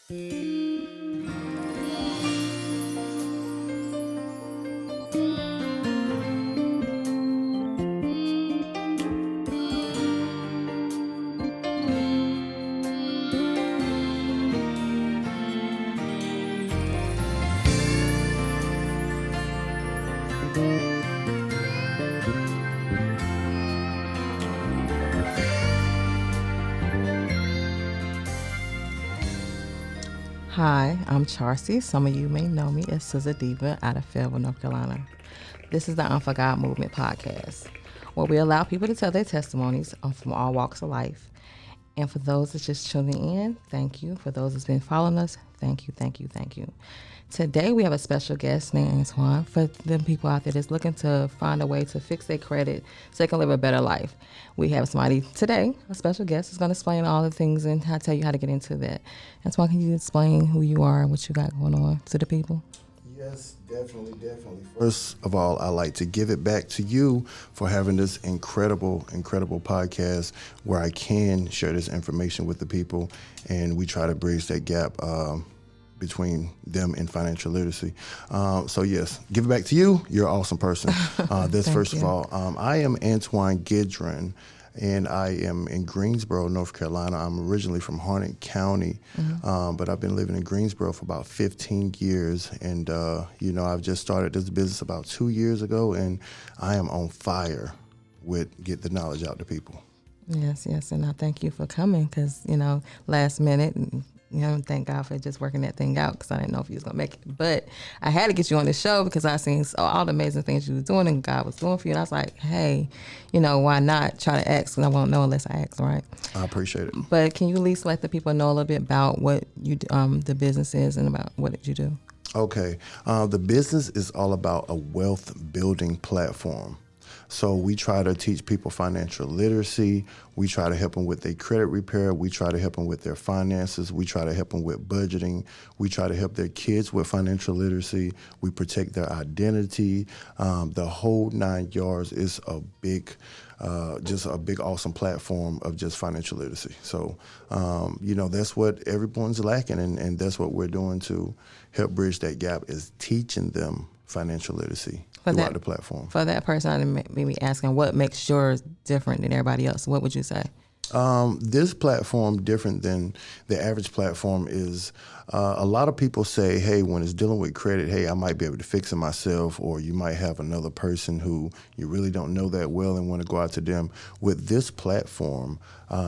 Hi, I'm Charcy. Some of you may know me as SZA Diva out of Fayetteville, North Carolina. This is the IM4GOD Movement podcast, where we allow people to tell their testimonies from all walks of life. And for those that's just tuning in, thank you. For those that's been following us, thank you, thank you, thank you. Today we have a special guest named Antoine for them people out there that's looking to find a way to fix their credit so they can live a better life. We have somebody today, a special guest, who's going to explain all the things and tell you how to get into that. Antoine, can you explain who you are and what you got going on to the people? Yes, definitely. First of all, I'd like to give it back to you for having this incredible podcast where I can share this information with the people, and we try to bridge that gap between them and financial literacy. So yes, give it back to you. You're an awesome person. This first of all, I am Antoine Gidron, and I am in Greensboro, North Carolina. I'm originally from Harnett County, but I've been living in Greensboro for about 15 years. And, I've just started this business about 2 years ago, and I am on fire with get the knowledge out to people. Yes. And I thank you for coming because, last minute, thank God for just working that thing out because I didn't know if you was going to make it. But I had to get you on the show because I seen all the amazing things you was doing and God was doing for you. And I was like, hey, why not try to ask? And I won't know unless I ask, right? I appreciate it. But can you at least let the people know a little bit about what you the business is and about what did you do? Okay. The business is all about a wealth building platform. So we try to teach people financial literacy. We try to help them with their credit repair. We try to help them with their finances. We try to help them with budgeting. We try to help their kids with financial literacy. We protect their identity. The whole 9 yards is a big, awesome platform of just financial literacy. So, that's what everyone's lacking, and that's what we're doing to help bridge that gap is teaching them financial literacy throughout the platform. For that person, maybe asking what makes yours different than everybody else, what would you say? This platform, different than the average platform, is a lot of people say, hey, when it's dealing with credit, hey, I might be able to fix it myself, or you might have another person who you really don't know that well and want to go out to them. With this platform,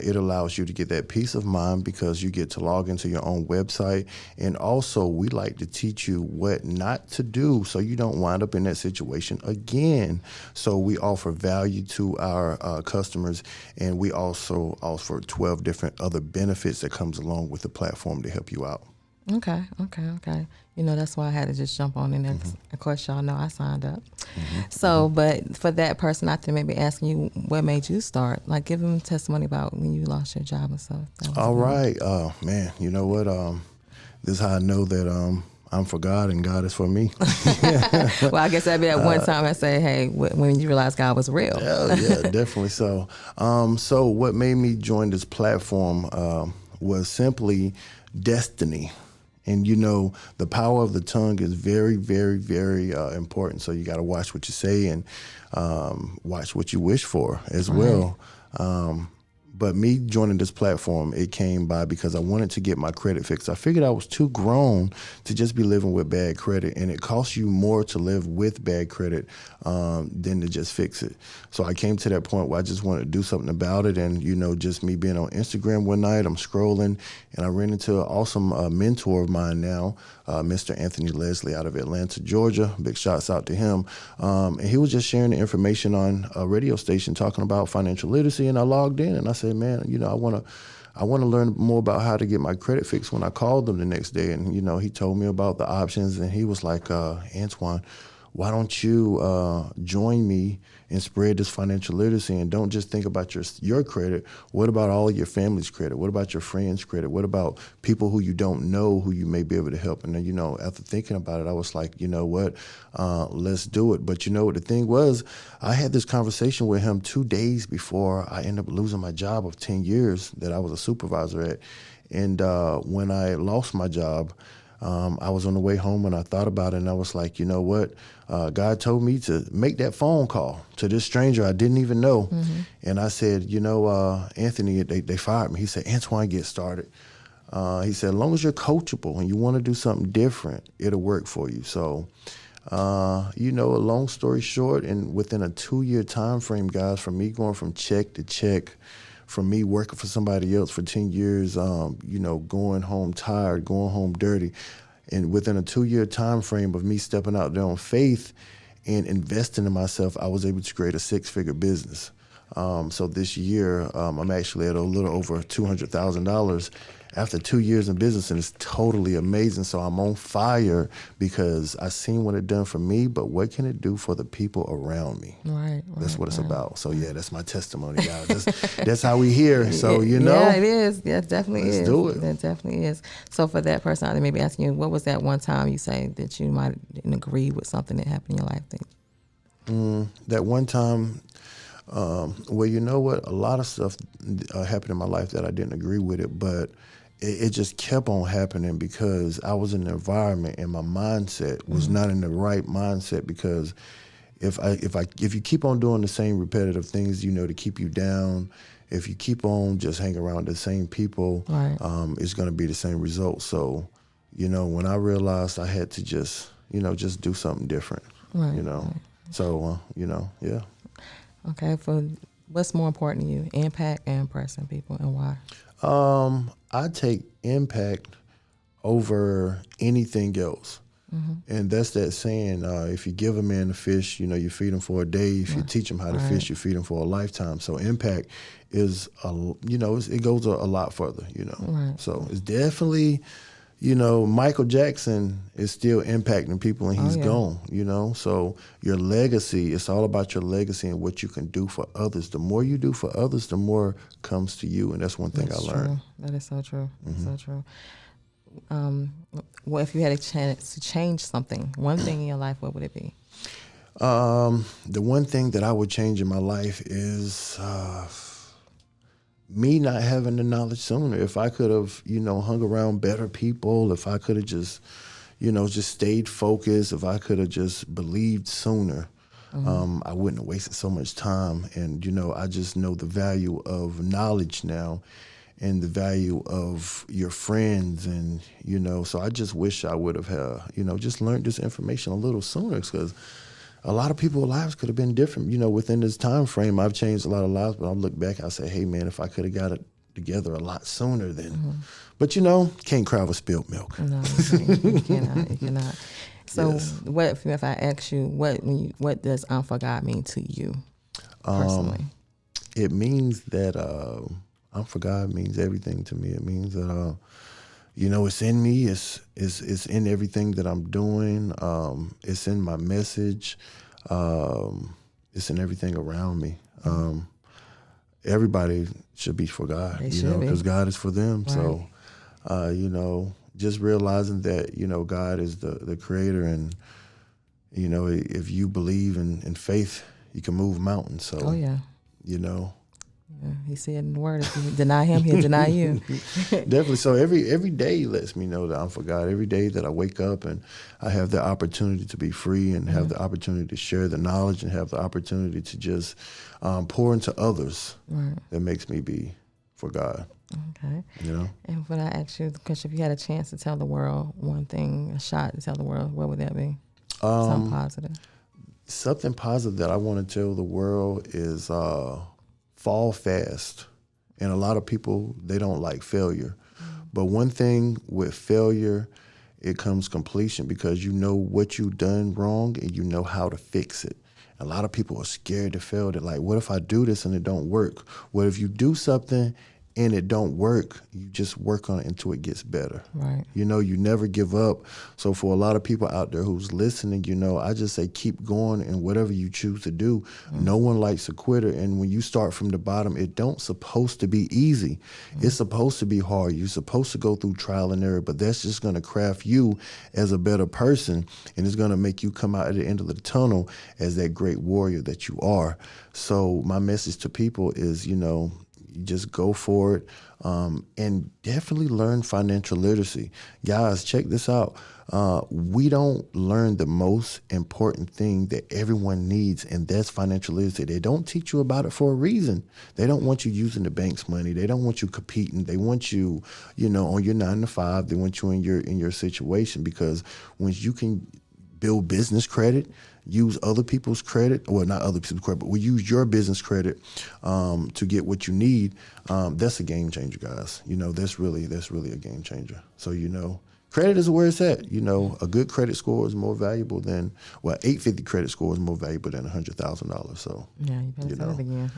it allows you to get that peace of mind because you get to log into your own website. And also, we like to teach you what not to do so you don't wind up in that situation again. So we offer value to our customers, and we also offer 12 different other benefits that comes along with the platform to help you out. Okay. That's why I had to just jump on in there. Of course, y'all know I signed up. So, but for that person out there maybe asking you what made you start, like give them testimony about when you lost your job and stuff. All right. Man, you know what? This is how I know that I'm for God and God is for me. Well, I guess that'd be at one time I say, hey, when you realize God was real. Yeah, definitely so. So what made me join this platform was simply destiny. And the power of the tongue is very, very, very important. So you got to watch what you say and watch what you wish for as well. But me joining this platform, it came by because I wanted to get my credit fixed. I figured I was too grown to just be living with bad credit, and it costs you more to live with bad credit than to just fix it. So I came to that point where I just wanted to do something about it. And, just me being on Instagram one night, I'm scrolling, and I ran into an awesome mentor of mine now, Mr. Anthony Leslie out of Atlanta, Georgia. Big shouts out to him. And he was just sharing the information on a radio station talking about financial literacy, and I logged in and I said, man, I want to learn more about how to get my credit fixed. When I called them the next day, and he told me about the options, and he was like, Antoine, why don't you join me and spread this financial literacy, and don't just think about your credit. What about all your family's credit? What about your friends' credit? What about people who you don't know who you may be able to help? And then, after thinking about it, I was like, you know what, let's do it. But the thing was, I had this conversation with him 2 days before I ended up losing my job of 10 years that I was a supervisor at. And when I lost my job, I was on the way home and I thought about it, and I was like, you know what? God told me to make that phone call to this stranger I didn't even know. And I said, Anthony, they fired me. He said, Antoine, get started. He said, as long as you're coachable and you want to do something different, it'll work for you. So, a long story short, and within a 2-year time frame, guys, from me going from check to check, from me working for somebody else for 10 years, going home tired, going home dirty. And within a 2-year time frame of me stepping out there on faith and investing in myself, I was able to create a 6-figure business. So this year, I'm actually at a little over $200,000 after 2 years in business, and it's totally amazing. So I'm on fire because I seen what it done for me, but what can it do for the people around me? Right. That's what it's about. So yeah, that's my testimony, guys. That's how we here. So Yeah, it is. Yeah, it definitely is. Let's do it. That definitely is. So for that person out there, maybe asking you, what was that one time you say that you might didn't agree with something that happened in your life? That one time. Well, you know what? A lot of stuff happened in my life that I didn't agree with it, but it just kept on happening because I was in an environment and my mindset was not in the right mindset. Because if you keep on doing the same repetitive things, to keep you down, if you keep on just hanging around the same people, Right. It's going to be the same result. So, when I realized I had to just do something different, Right. So, yeah. Okay. For what's more important to you, impact and impressing people, and why? I take impact over anything else. And that's that saying, if you give a man a fish, you feed him for a day. If you teach him how to fish, you feed him for a lifetime. So impact is, it goes a lot further, Right. So it's definitely, Michael Jackson is still impacting people and he's gone, So your legacy, it's all about your legacy and what you can do for others. The more you do for others, the more comes to you. And that's one thing That's I learned. true. That is so true. That's so true. Well, if you had a chance to change something, one thing in your life, what would it be? The one thing that I would change in my life is me not having the knowledge sooner. If I could have, hung around better people, if I could have just, just stayed focused, if I could have just believed sooner, I wouldn't have wasted so much time. And, I just know the value of knowledge now and the value of your friends. And, so I just wish I would have, just learned this information a little sooner, because a lot of people's lives could have been different. Within this time frame, I've changed a lot of lives, but I look back, I say, hey, man, if I could have got it together a lot sooner then. But, can't cry with spilled milk. No, you cannot. You cannot. So Yes. what if I ask you, what does for God mean to you personally? It means that for God means everything to me. It means that, it's in me. It's in everything that I'm doing. It's in my message. It's in everything around me. Everybody should be for God, They should be. because God is for them. Right. So, just realizing that, God is the creator, and, if you believe in faith, you can move mountains. So, Oh yeah. Yeah, He said in the word, if you deny him, he'll deny you. definitely. So every day lets me know that I'm for God. Every day that I wake up and I have the opportunity to be free and have the opportunity to share the knowledge and have the opportunity to just pour into others, Right. that makes me be for God. Okay. You know? And when I ask you the question, if you had a chance to tell the world one thing, a shot to tell the world, what would that be? Something positive. Something positive that I want to tell the world is fall fast. And a lot of people, they don't like failure. But one thing with failure, it comes completion, because you know what you've done wrong and you know how to fix it. A lot of people are scared to fail. They're like, what if I do this and it don't work? What if you do something and it don't work? You just work on it until it gets better. Right. You never give up. So for a lot of people out there who's listening, I just say keep going in whatever you choose to do. No one likes a quitter. And when you start from the bottom, it don't supposed to be easy. It's supposed to be hard. You're supposed to go through trial and error, but that's just going to craft you as a better person. And it's going to make you come out at the end of the tunnel as that great warrior that you are. So my message to people is, You just go for it, and definitely learn financial literacy. Guys, check this out. We don't learn the most important thing that everyone needs, and that's financial literacy. They don't teach you about it for a reason. They don't want you using the bank's money. They don't want you competing. They want you, on your 9 to 5. They want you in your situation, because once you can build business credit, use other people's credit, well, not other people's credit, but we use your business credit to get what you need. That's a game changer, guys. That's really a game changer. So, credit is where it's at. A good credit score is more valuable than, 850 credit score is more valuable than $100,000. So yeah, you better say it again.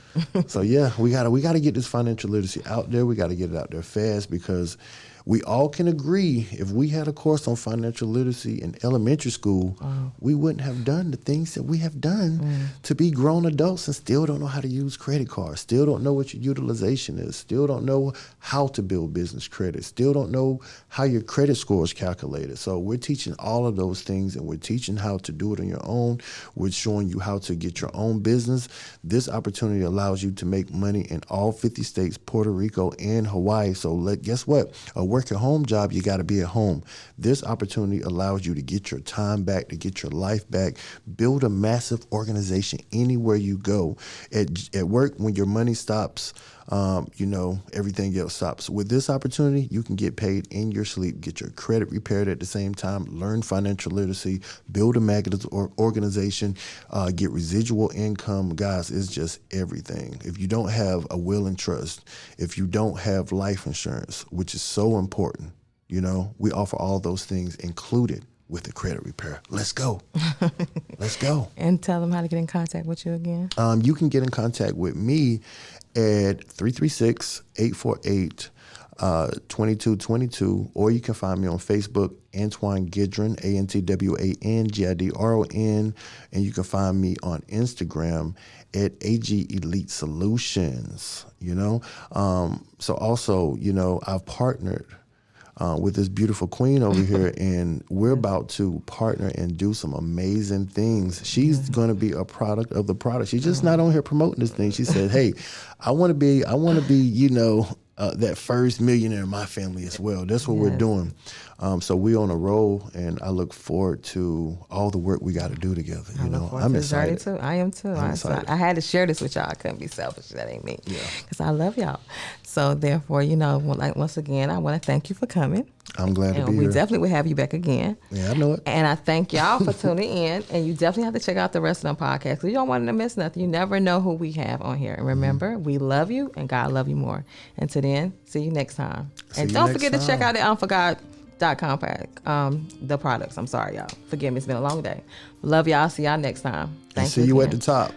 So yeah, we gotta get this financial literacy out there. We gotta get it out there fast, because we all can agree, if we had a course on financial literacy in elementary school, we wouldn't have done the things that we have done to be grown adults and still don't know how to use credit cards, still don't know what your utilization is, still don't know how to build business credit, still don't know how your credit score is calculated. So we're teaching all of those things, and we're teaching how to do it on your own. We're showing you how to get your own business. This opportunity allows you to make money in all 50 states, Puerto Rico, and Hawaii. So guess what? A work at home job, you got to be at home. This opportunity allows you to get your time back, to get your life back, build a massive organization anywhere you go. At work, when your money stops, everything else stops. With this opportunity, you can get paid in your sleep, get your credit repaired at the same time, learn financial literacy, build a magnet organization, get residual income. Guys, it's just everything. If you don't have a will and trust, if you don't have life insurance, which is so important, we offer all those things included with the credit repair. Let's go. Let's go. And tell them how to get in contact with you again. You can get in contact with me at 336-848-2222, or you can find me on Facebook, Antoine Gidron, ANTWANGIDRON, and you can find me on Instagram at AG Elite Solutions. So also, I've partnered with this beautiful queen over here, and we're about to partner and do some amazing things. She's going to be a product of the product. She's just not on here promoting this thing. She said, "Hey, I want to be, that first millionaire in my family as well." That's what we're doing. So we're on a roll, and I look forward to all the work we got to do together. I'm excited Too. I am too. I'm excited. I had to share this with y'all. I couldn't be selfish. That ain't me. Yeah. Because I love y'all. So therefore, once again, I want to thank you for coming. I'm glad to be We here. definitely will have you back again. Yeah, I know it. And I thank y'all for tuning in. And you definitely have to check out the rest of them podcasts, because you don't want to miss nothing. You never know who we have on here. And remember, we love you, and God love you more. Until then, see you next time. And don't forget to check out the IM4GOD.com, the products. I'm sorry, y'all. Forgive me. It's been a long day. Love y'all. See y'all next time. See you at the top.